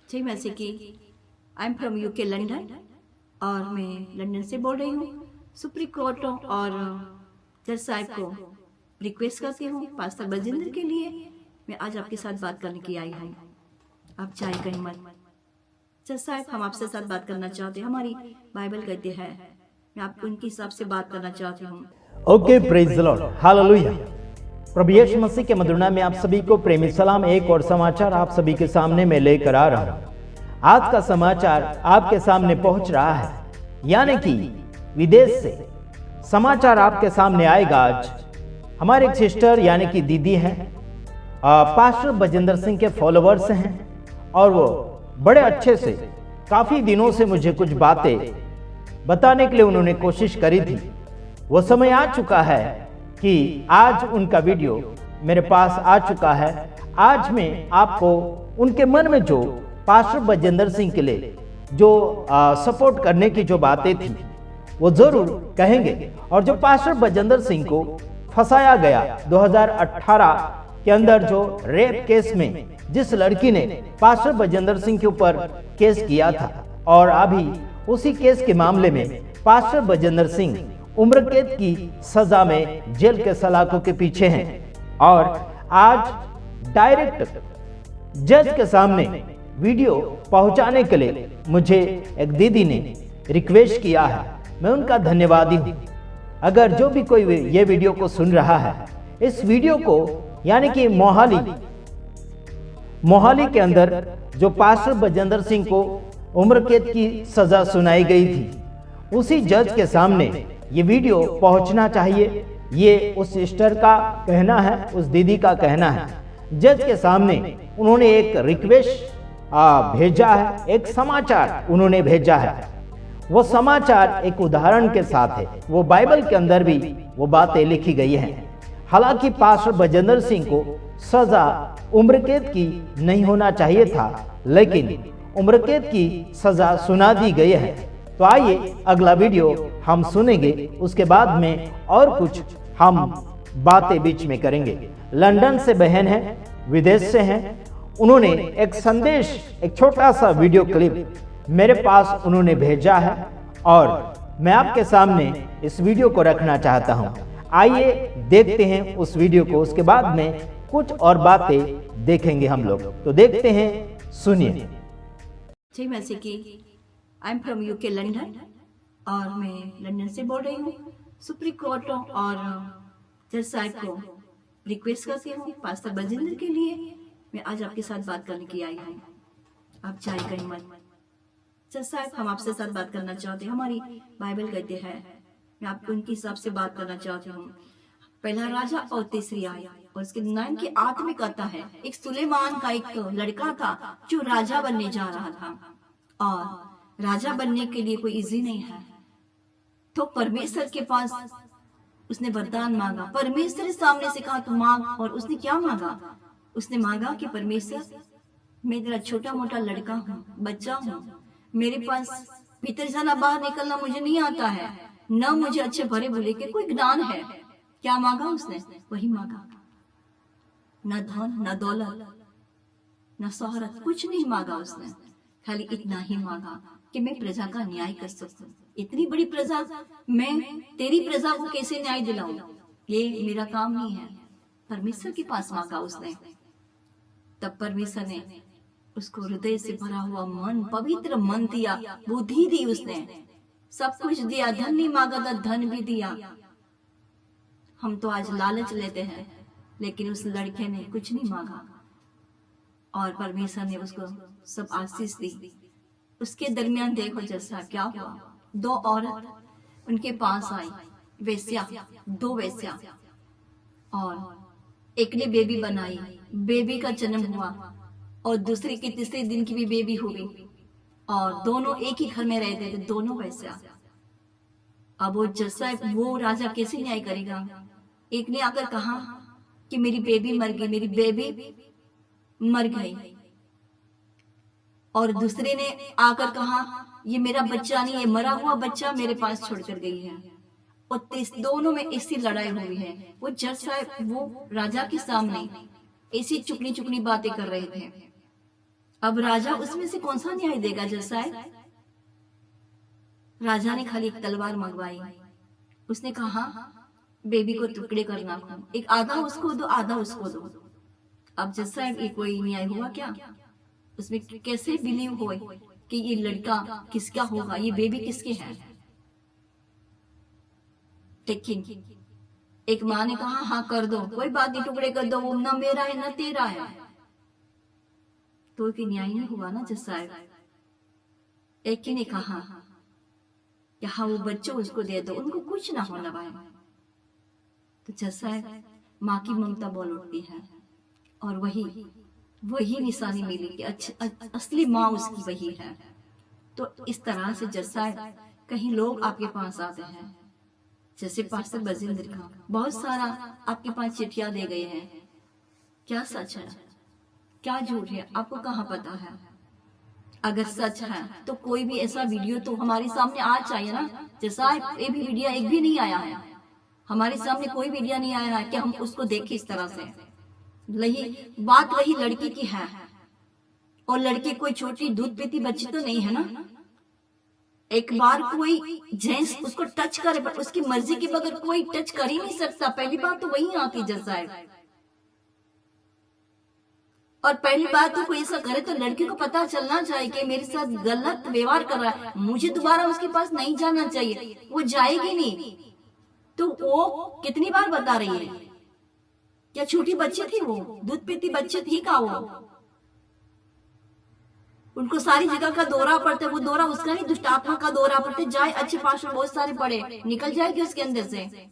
जय मसीह की। I am from UK London और मैं लंदन से बोल रही हूँ। सुप्रीम कोर्टों और जज साहब को रिक्वेस्ट करती हूँ पास्टर बजिंदर के लिए मैं आज आपके साथ बात करने की आई हूँ। आप चाहे कहीं मत। जज साहब, हम आपसे साथ बात करना चाहते हैं। हमारी बाइबल कहते हैं, मैं आपको उनके हिसाब से बात करना चाहती हूँ। Okay, praise the lord, hallelujah. प्रभु यीशु मसीह के मधुर नाम में आप सभी को प्रेमी सलाम। एक और समाचार आप सभी के सामने मैं लेकर आ रहा हूँ। आज का समाचार आपके सामने पहुंच रहा है, यानी कि विदेश से समाचार आपके सामने आएगा। आज हमारे एक सिस्टर यानी कि दीदी हैं, पास्टर बजिंदर सिंह के फॉलोवर्स हैं और वो बड़े अच्छे से काफी दिनों से मुझे कुछ बातें बताने के लिए उन्होंने कोशिश करी थी। वो समय आ चुका है कि आज उनका वीडियो मेरे पास आ चुका है। आज मैं आपको उनके मन में जो पास्टर बजिंदर सिंह के लिए जो सपोर्ट करने की जो बातें थी वो जरूर कहेंगे। और जो पास्टर बजिंदर सिंह को फंसाया गया 2018 के अंदर जो रेप केस में जिस लड़की ने पास्टर बजिंदर सिंह के ऊपर केस किया था और अभी उसी केस के मामले में पास्टर बजिंदर सिंह उम्र कैद की सजा में जेल के सलाखों के पीछे हैं। और आज डायरेक्ट जज के सामने वीडियो पहुंचाने के लिए मुझे एक दीदी ने रिक्वेस्ट किया है। मैं उनका धन्यवादी हूं। अगर जो भी कोई ये वीडियो को सुन रहा है, इस वीडियो को यानी कि मोहाली के अंदर जो पास्टर बजिंदर सिंह को उम्र कैद की सजा सुनाई गई थी, उसी जज के सामने ये वीडियो पहुंचना चाहिए। ये उस सिस्टर का कहना है, उस दीदी का कहना है। जज के सामने उन्होंने एक रिक्वेस्ट भेजा है, एक समाचार उन्होंने भेजा है। वो समाचार एक उदाहरण के साथ है। वो बाइबल के अंदर भी वो बातें लिखी गई हैं। हालांकि पास्टर बजिंदर सिंह को सजा उम्र कैद की नहीं होना चाहिए था, लेकिन उम्र कैद की सजा सुना दी गई है। तो आइए अगला वीडियो हम सुनेंगे, उसके बाद में और कुछ हम बातें बीच में करेंगे। लंदन से बहन है, विदेश से हैं। उन्होंने एक संदेश, एक छोटा सा वीडियो क्लिप मेरे पास उन्होंने भेजा है और मैं आपके सामने इस वीडियो को रखना चाहता हूं। आइए देखते हैं उस वीडियो को, उसके बाद में कुछ और बातें देखेंगे हम लोग। तो देखते हैं, सुनिए। जय मसीह की। I am from UK London और मैं लंदन से बोल रही हूँ। सुप्रीम कोर्टों और जज साहब को रिक्वेस्ट करती हूँ पास्टर बजिंदर के लिए मैं आज आपके साथ बात करने की आई हूँ। आप चाहे कहीं मत। जज साहब, हम आपसे साथ बात करना चाहते हैं। हमारी बाइबल कहते हैं, मैं आपको उनके हिसाब से बात करना चाहती हूँ। पहला राजा और तीसरी आयत और उसके 9 के आठ में कहता है, एक सुलेमान का एक लड़का था जो राजा बनने जा रहा था और राजा बनने के लिए कोई इजी नहीं है। तो परमेश्वर के पास उसने वरदान मांगा। परमेश्वर के सामने से कहा तू मांग, और उसने क्या मांगा? उसने मांगा कि परमेश्वर, मैं तेरा छोटा मोटा लड़का हूँ, बच्चा हूँ, मेरे पास भीतर जाना बाहर निकलना मुझे नहीं आता है, न मुझे अच्छे भरे बुरे के कोई ज्ञान है। क्या मांगा उसने? वही मांगा। न धन, न दौलत, न शोहरत, कुछ नहीं मांगा उसने। खाली इतना ही मांगा कि मैं प्रजा का न्याय कर सकूं। इतनी बड़ी प्रजा, मैं तेरी प्रजा को कैसे न्याय दिलाऊं? ये मेरा काम नहीं है। परमेश्वर के पास मांगा उसने। तब परमेश्वर ने उसको हृदय से भरा हुआ मन, पवित्र मन दिया, बुद्धि दी, उसने सब कुछ दिया। धन नहीं मांगा था, धन भी दिया। हम तो आज लालच लेते हैं, लेकिन उस लड़के ने कुछ नहीं मांगा और परमेश्वर ने उसको सब आशीष दी। उसके दरमियान देखो जैसा क्या हुआ। 2 औरत उनके पास आई, वेश्या, 2 वेश्या, और एक ने बेबी बनाई, बेबी का जन्म हुआ, और दूसरे की तीसरे दिन की भी बेबी हुई, और दोनों एक ही घर में रहते थे, दोनों वेश्या। अब वो जैसा वो राजा कैसे न्याय करेगा? एक ने आकर कहा कि मेरी बेबी मर गई, मेरी बेबी मर गई, और दूसरे ने आकर कहा ये मेरा बच्चा नहीं, ये मरा हुआ बच्चा मेरे पास छोड़कर गई है। और दोनों में ऐसी लड़ाई हुई है। वो जज साहब वो राजा के सामने ऐसी चुपनी चुपनी बातें कर रहे थे। अब राजा उसमें से कौन सा न्याय देगा जज साहब? राजा ने खाली एक तलवार मंगवाई। उसने कहा बेबी को टुकड़े करना, एक आधा उसको दो आधा उसको दो। अब जज साहब ये कोई न्याय हुआ क्या? उसमें कैसे बिलीव हो कि ये लड़का किसका होगा, ये बेबी किसके है? लेकिन एक माँ ने कहा हाँ कर दो, कोई बात नहीं, टुकड़े कर दो, वो ना मेरा है ना तेरा है। तो कि न्याय नहीं हुआ ना जज साहब। एक ही ने कहा कि हाँ वो बच्चों उसको दे दो, उनको कुछ ना होना भाई। तो जज साहब माँ की ममता बोल उठती है और वही निशानी मिली कि असली माँ उसकी वही है। तो इस तरह से जज साहब कहीं लोग आपके पास आते हैं, जैसे पास्टर बजिंदर का बहुत सारा आपके पास चिट्ठियां दे गए हैं। क्या सच है क्या झूठ है आपको कहाँ पता है? अगर सच है तो कोई भी ऐसा वीडियो तो हमारे सामने आ चाहिए ना। जैसा ये भी वीडियो एक भी नहीं आया है, हमारे सामने कोई वीडियो नहीं आया है कि हम उसको देखें इस तरह से। बात वही लड़की की है, और लड़की कोई छोटी दूध पीती बच्ची तो नहीं है ना। एक बार कोई जेंट्स उसको टच करे पर उसकी मर्जी के बगैर कोई टच कर ही नहीं सकता। पहली बात तो वही आती जज साहब। और पहली बात तो कोई ऐसा करे तो लड़की को पता चलना चाहिए कि मेरे साथ गलत व्यवहार कर रहा है, मुझे दोबारा उसके पास नहीं जाना चाहिए। वो जाएगी नहीं तो वो कितनी बार बता रही है? क्या छोटी बच्ची थी वो, दूध पीती बच्ची थी का वो? उनको सारी जगह का दौरा पड़ता है, वो दौरा उसका नहीं, दुष्ट आत्मा का दौरा पड़ता है। जाए अच्छे पास्टर बहुत सारे पड़े, निकल जाएगी उसके अंदर से।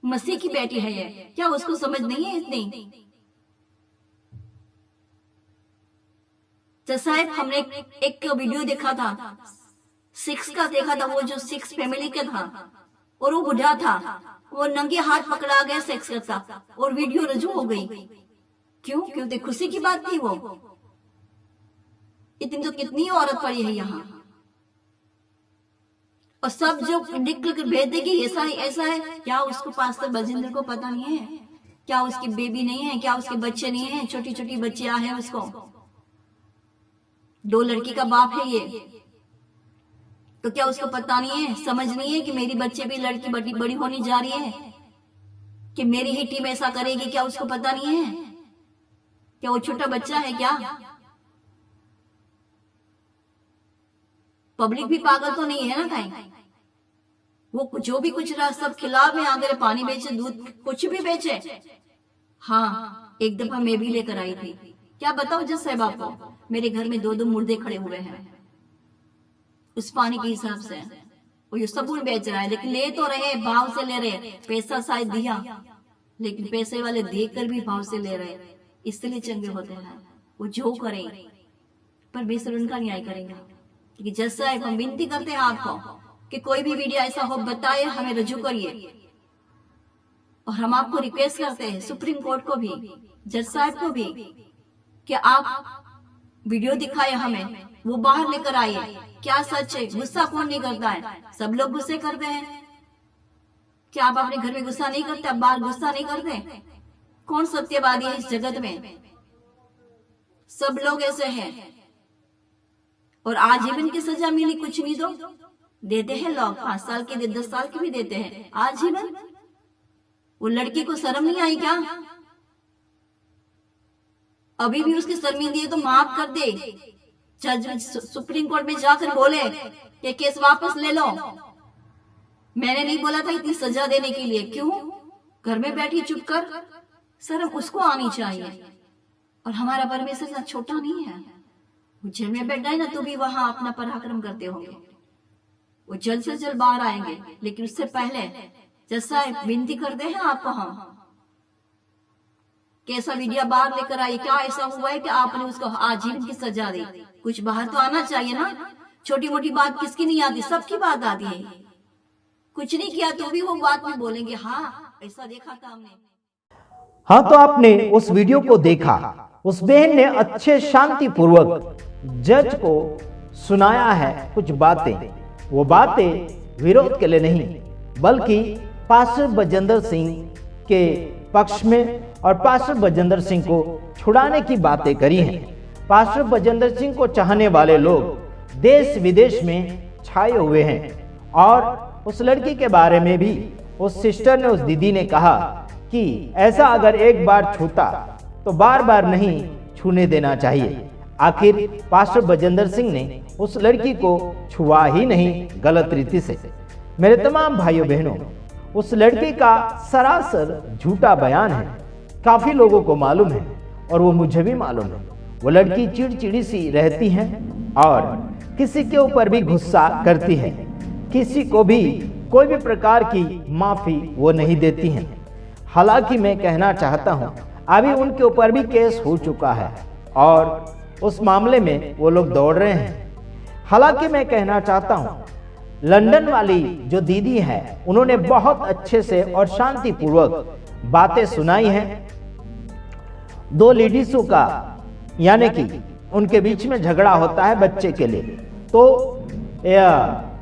मसीह की बेटी है ये, क्या उसको समझ नहीं है इतनी? जैसा हमने एक वीडियो देखा था, 6 का देखा था, वो जो 6 फैमिली का था और वो बुढ़ा था, वो नंगे हाथ पकड़ा गया सेक्स करता और वीडियो रजू हो गई। क्यों? क्योंकि खुशी की बात थी वो। इतनी तो कितनी औरत पड़ी है यहाँ, और सब जो निकल कर भेज देगी ऐसा है ऐसा है। क्या उसको पास्टर बजिंदर को पता नहीं है? क्या उसकी बेबी नहीं है? क्या उसके बच्चे नहीं है? छोटी छोटी बच्चियां हैं उसको, 2 लड़की का बाप है ये। तो क्या उसको पता नहीं है, समझ नहीं है कि मेरी बच्चे भी लड़की बड़ी होने जा रही है, कि मेरी ही टीम ऐसा करेगी? क्या उसको पता नहीं है? क्या वो छोटा बच्चा है क्या? पब्लिक भी पागल तो नहीं है ना कहीं? वो जो भी कुछ रहा सब खिला में आगे पानी बेचे, दूध कुछ भी बेचे। हाँ एक दफा मैं भी लेकर आई थी। क्या बताओ जज साहब आपको, मेरे घर में 2 मुर्दे खड़े हुए हैं उस पानी के हिसाब से। वो ये सबून बेच रहा है, लेकिन ले तो रहे भाव से ले रहे, पैसा शायद दिया, लेकिन पैसे वाले देकर भी भाव से ले रहे, इसलिए चंगे होते हैं। वो जो करें परमेश्वर उनका न्याय करेंगे। क्योंकि जज साहब हम विनती करते हैं आपको कि कोई भी वीडियो ऐसा हो बताए, हमें रजू करिए। और हम आपको रिक्वेस्ट करते हैं, सुप्रीम कोर्ट को भी, जज साहब को भी, कि आप वीडियो दिखाए हमें, वो बाहर लेकर आइए। क्या सच है? गुस्सा कौन नहीं करता है? सब लोग गुस्से करते हैं। क्या आप अपने घर में गुस्सा नहीं करते? आप बाहर गुस्सा नहीं करते? कौन सत्यवादी है इस जगत में? सब लोग ऐसे हैं। और आजीवन की सजा मिली, कुछ नहीं दो देते हैं लोग, 5 साल की 10 साल की भी देते हैं आजीवन। वो लड़की को शर्म नहीं आई क्या? अभी भी उसकी शर्मिंदगी है तो माफ कर दे। जज सुप्रीम कोर्ट में जाकर बोले कि केस वापस ले लो। मैंने नहीं बोला था इतनी सजा देने के लिए। क्यों? घर में बैठी चुप कर, शर्म उसको आनी चाहिए। और हमारा परमेश्वर इतना छोटा नहीं है, वो जेल में बैठ जाए ना तो भी वहां अपना पराक्रम करते होंगे। वो जल्द से जल्द बाहर आएंगे, लेकिन उससे पहले जैसा विनती करते हैं आपको हम, कैसा वीडियो बाहर लेकर आई। क्या ऐसा हुआ है कि आपने उसको आजीवन की सजा दी? कुछ बाहर तो आना चाहिए ना। छोटी मोटी बात किसकी नहीं आती, सबकी बात आती है। कुछ नहीं किया तो भी वो बात में बोलेंगे हाँ ऐसा देखा था हमने। हाँ तो आपने उस वीडियो को देखा, उस बहन ने अच्छे शांति पूर्वक जज को सुनाया है कुछ बातें। वो बातें विरोध के लिए नहीं, बल्कि पास्टर बजिंदर सिंह के पक्ष में और पास्टर बजिंदर सिंह को छुड़ाने की बातें करी हैं। पास्टर बजेंद्र सिंह को चाहने वाले लोग देश विदेश में छाए हुए हैं। और उस लड़की के बारे में भी उस सिस्टर ने, उस दीदी ने कहा कि ऐसा अगर एक बार छूता तो बार बार नहीं छूने देना चाहिए। आखिर पास्टर बजेंद्र सिंह ने उस लड़की को छुआ ही नहीं गलत रीति से। मेरे तमाम भाइयों बहनों, उस लड़के का सरासर झूठा बयान है, काफी लोगों को मालूम है और वो मुझे भी मालूम है। वो लड़की चिड़चिड़ी सी रहती है और किसी के ऊपर भी गुस्सा करती है, किसी को भी कोई भी प्रकार की माफी वो नहीं देती है। हालांकि मैं कहना चाहता हूं, अभी उनके ऊपर भी केस हो चुका है और उस मामले में वो लोग दौड़ रहे हैं। हालांकि मैं कहना चाहता हूं, लंदन वाली जो दीदी है उन्होंने बहुत अच्छे से और शांतिपूर्वक बातें सुनाई हैं। दो लेडीजों का यानी कि उनके बीच में झगड़ा होता है बच्चे के लिए, तो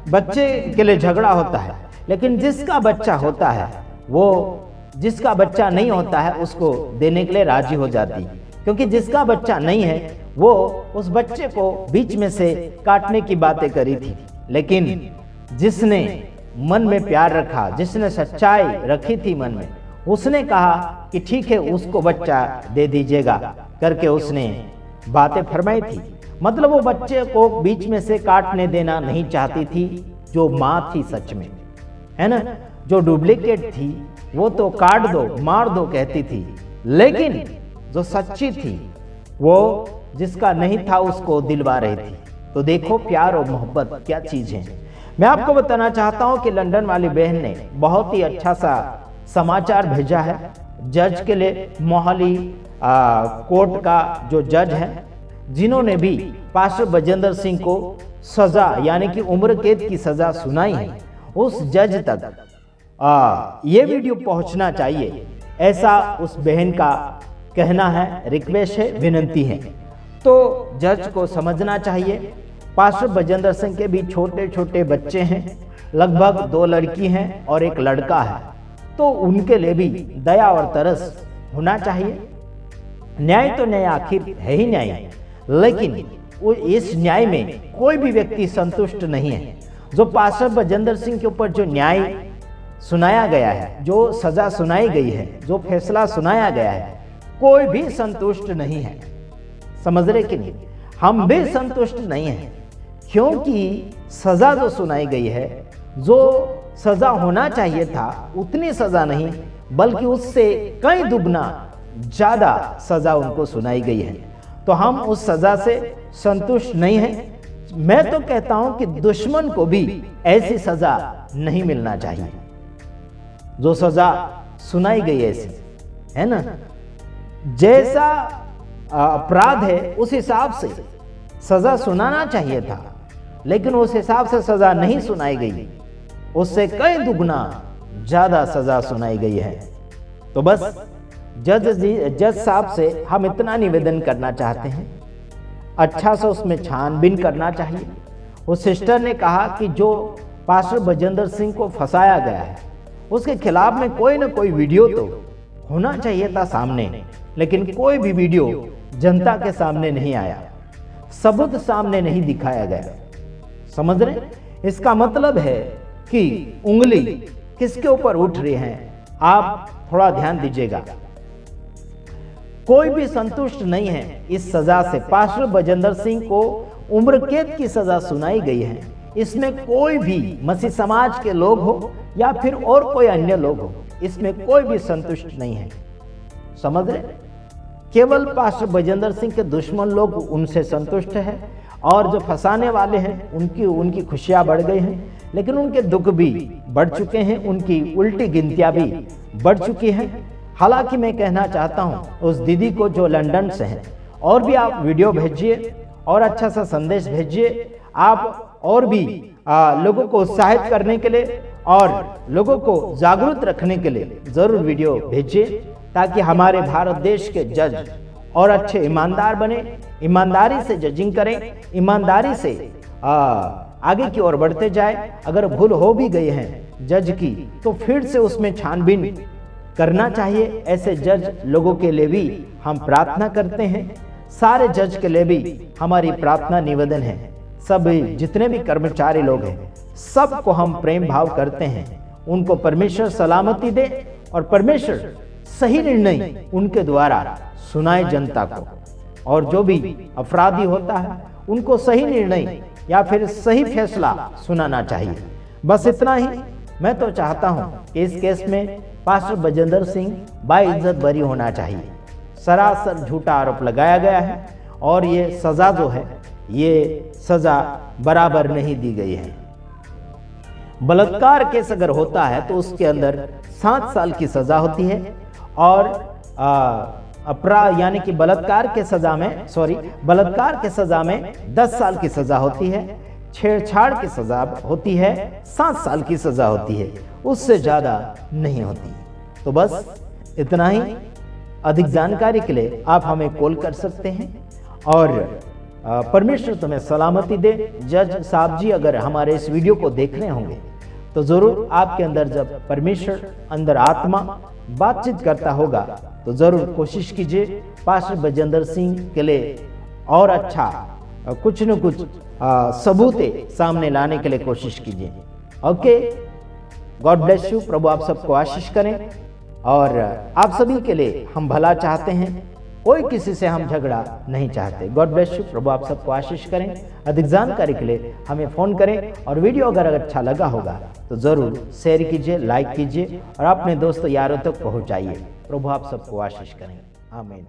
बच्चे के लिए झगड़ा होता है, लेकिन जिसका बच्चा होता है वो जिसका बच्चा नहीं होता है उसको देने के लिए राजी हो जाती है, क्योंकि जिसका बच्चा नहीं है वो उस बच्चे को बीच में से काटने की बातें करी थी। लेकिन जिसने मन में प्यार रखा, जिसने सच्चाई रखी थी मन में, उसने कहा कि ठीक है उसको बच्चा दे दीजिएगा करके उसने बातें फरमाई थी। मतलब वो बच्चे को बीच में से काटने देना नहीं चाहती थी। जो माँ थी सच में, है ना, जो डुप्लीकेट थी वो तो काट दो मार दो कहती थी, लेकिन जो सच्ची थी वो जिसका नहीं था उसको दिलवा रही थी। तो देखो प्यार और मोहब्बत क्या चीज है। मैं आपको बताना चाहता हूं कि लंदन वाली बहन ने बहुत ही अच्छा सा समाचार भेजा है जज के लिए। मोहाली कोर्ट का जो जज है, जिन्होंने भी पास्टर बजेंद्र सिंह को सजा यानी कि उम्र कैद की सजा सुनाई है, उस जज तक ये वीडियो पहुंचना चाहिए, ऐसा उस बहन का कहना है, रिक्वेस्ट है, विनती है। तो जज को समझना चाहिए पास्टर बजेंद्र सिंह के भी छोटे छोटे बच्चे हैं, लगभग 2 लड़की हैं और 1 लड़का है, तो उनके लिए भी दया और तरस होना चाहिए। न्याय तो न्याय आखिर है ही न्याय, लेकिन वो इस न्याय में कोई भी व्यक्ति संतुष्ट नहीं है। जो पास्टर बजेंद्र सिंह के ऊपर जो न्याय सुनाया गया है, जो सजा सुनाई गई है, जो फैसला सुनाया गया है, कोई भी संतुष्ट नहीं है। समझ रहे कि नहीं? हम भी संतुष्ट नहीं हैं, क्योंकि सजा जो सुनाई गई है, जो सजा होना चाहिए था उतनी सजा नहीं, बल्कि उससे कई दुगना ज्यादा सजा उनको सुनाई गई है। तो हम उस सजा से संतुष्ट नहीं हैं। मैं तो कहता हूं कि दुश्मन को भी ऐसी सजा नहीं मिलना चाहिए। जो सजा सुनाई गई ऐसी, है ना, जैसा अपराध है उस हिसाब से सजा सुनाना चाहिए था, लेकिन उस हिसाब से सजा नहीं सुनाई गई, उससे दुगना ज्यादा सजा सुनाई गई है। तो बस जज साहब से हम इतना निवेदन करना चाहते हैं, अच्छा से उसमें छानबीन करना चाहिए। उस सिस्टर ने कहा कि जो पास्टर बजेंद्र सिंह को फंसाया गया है उसके खिलाफ में कोई ना कोई वीडियो तो होना चाहिए था सामने, लेकिन कोई भी वीडियो जनता के सामने नहीं आया, सबूत सामने नहीं दिखाया गया। समझ रहे? इसका मतलब है कि उंगली किसके ऊपर उठ रही है, आप थोड़ा ध्यान दीजिएगा। कोई भी संतुष्ट नहीं है इस सजा से। पास्टर बजेंद्र सिंह को उम्र कैद की सजा सुनाई गई है, इसमें कोई भी मसीह समाज के लोग हो या फिर और कोई अन्य लोग हो, इसमें कोई भी संतुष्ट नहीं है। समझ रहे? केवल पास्टर बजेंद्र सिंह के दुश्मन लोग उनसे संतुष्ट है, और जो फंसाने वाले हैं उनकी खुशियां बढ़ गई हैं, लेकिन उनके दुख भी बढ़ चुके हैं, उनकी उल्टी गिनतियां भी बढ़ चुकी हैं। हालांकि मैं कहना चाहता हूं उस दीदी को जो लंदन से है, और भी आप वीडियो भेजिए और अच्छा सा संदेश भेजिए। आप और भी लोगों को उत्साहित करने के लिए और लोगों को जागरूक रखने के लिए जरूर वीडियो भेजिए, ताकि हमारे भारत देश के जज और अच्छे ईमानदार बने, ईमानदारी से जजिंग करें, ईमानदारी से आगे की ओर बढ़ते जाए। अगर भूल हो भी गई है जज की तो फिर से उसमें छानबीन करना चाहिए। ऐसे जज लोगों के लिए भी हम प्रार्थना करते हैं। सारे जज के लिए भी हमारी प्रार्थना निवेदन है। सब जितने भी कर्मचारी लोग हैं, सबको हम प्रेम भाव करते हैं, उनको परमेश्वर सलामती दे और परमेश्वर सही निर्णय उनके द्वारा सुनाए जनता को। और जो भी अपराधी होता है उनको सही निर्णय या फिर सही फैसला सुनाना चाहिए। बस इतना ही मैं तो चाहता हूं कि इस केस में पास्टर बजेंद्र सिंह बाइज्जत बरी होना चाहिए। सरासर झूठा आरोप लगाया गया है और ये सजा जो है, ये सजा बराबर नहीं दी गई है। बलात्कार केस अगर होता है तो उसके अंदर 7 साल की सजा होती है और अपराध यानी कि बलात्कार के सजा में 10 साल की सजा होती है। छेड़छाड़ की सजा होती है 7 साल की सजा होती है, उससे ज्यादा नहीं होती। तो बस इतना ही। अधिक जानकारी के लिए आप हमें कॉल कर सकते हैं और परमेश्वर तुम्हें सलामती दे। जज साहब जी अगर हमारे इस वीडियो को देख रहे होंगे तो जरूर आपके अंदर जब परमेश्वर अंदर आत्मा बातचीत करता होगा तो जरूर कोशिश कीजिए पास्टर बजेंद्र सिंह के लिए और अच्छा कुछ न कुछ सबूतें सामने लाने के लिए कोशिश कीजिए। Okay, God bless you. प्रभु आप सबको आशीष करें और आप सभी के लिए हम भला चाहते हैं, कोई किसी से हम झगड़ा नहीं चाहते। God bless you. प्रभु आप सबको आशीष करें। अधिक जानकारी के लिए हमें फोन करें और वीडियो अगर अच्छा लगा होगा तो जरूर शेयर कीजिए, लाइक कीजिए और अपने दोस्तों यारों तक पहुंचाइए। प्रभु आप सबको आशीष करें। आमीन।